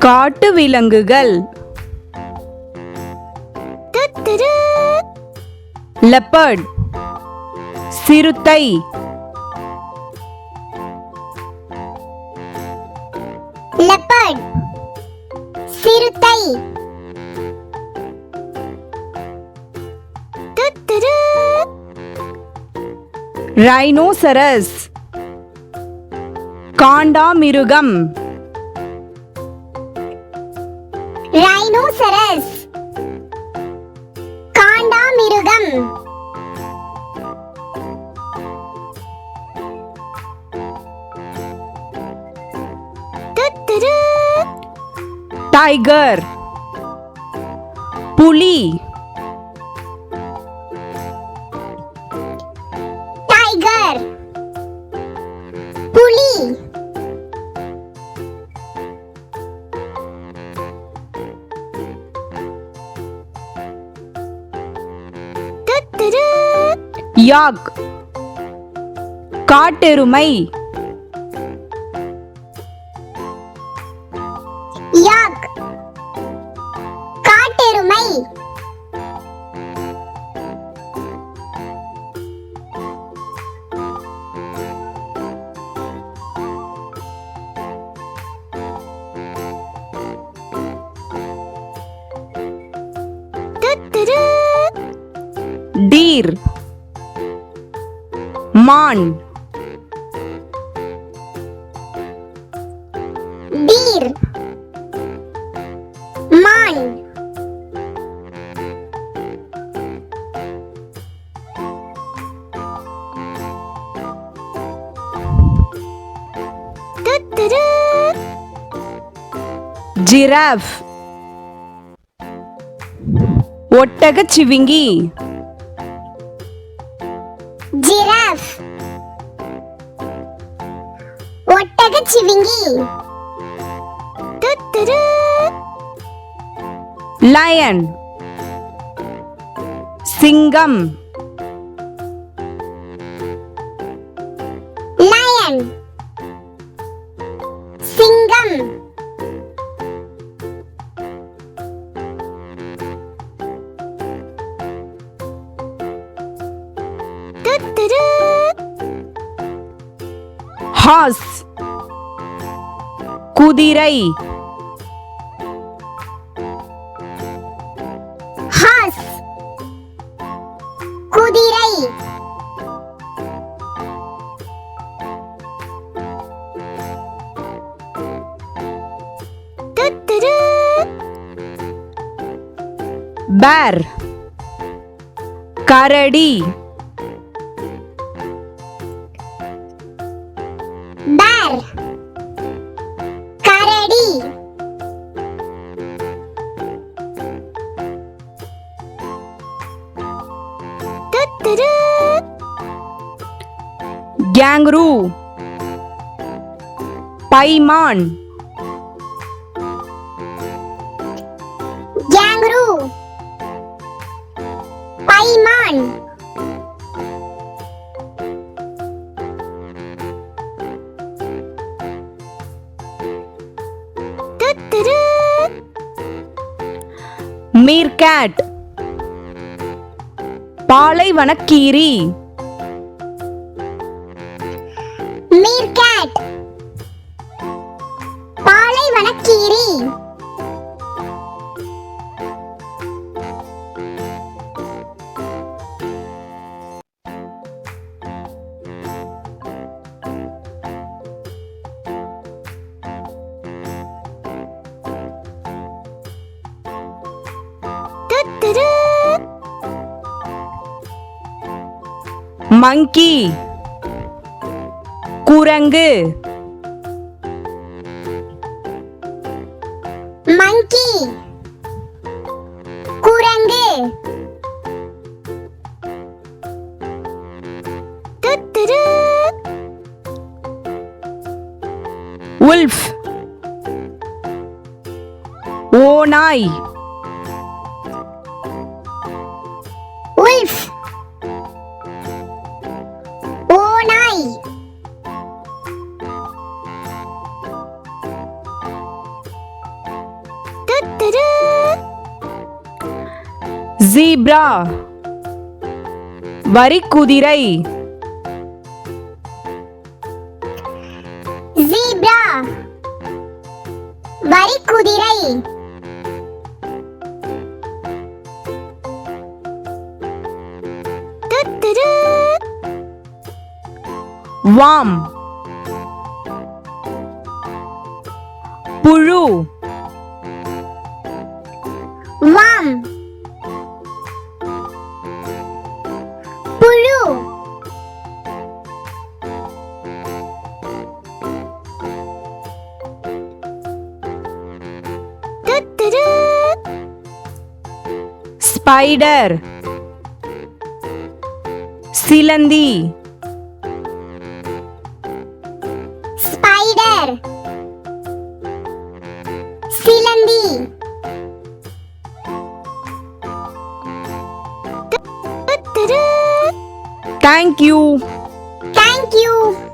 காட்டு விலங்குகள். லெப்பர்ட் சிறுத்தை. லெப்பர்ட் சிறுத்தை. ரைனோசரஸ் காண்டாமிருகம். ரைனோசரஸ் காண்டாமிருகம். டைகர் புலி. டைகர் புலி. யாக் காட்டெருமை. யாக் காட்டெருமை. டீர் மான். டீர் மான். ஜிராஃப் ஒட்டகச்சிவிங்கி. ஜிராஃப் ஒட்டகச்சிவிங்கி. லயன் சிங்கம். லயன் சிங்கம். ஹார்ஸ் குதிரை. ஹார்ஸ் குதிரை. பேர் கரடி. பேர் கரடி. கேங்ரூ பைமான். கேங்ரூ பைமான். மீர்கேட் பாலைவனக்கீரி. மீர்கேட் பாலைவனக்கீரி. மங்கி குரங்கு. மங்கி குரங்கு. உல்ஃப் ஓநாய். உல்ஃப் ஓநாய். ஜீப்ரா வரிக்குதிரை ஜீப்ரா வரிக்குதிரை துத்துரு வாம் புழு வாம் புழு துத்துரு ஸ்பைடர் சிலந்தி ஸ்பைடர் சிலந்தி துத்துரு தேங்க்யூ Thank you.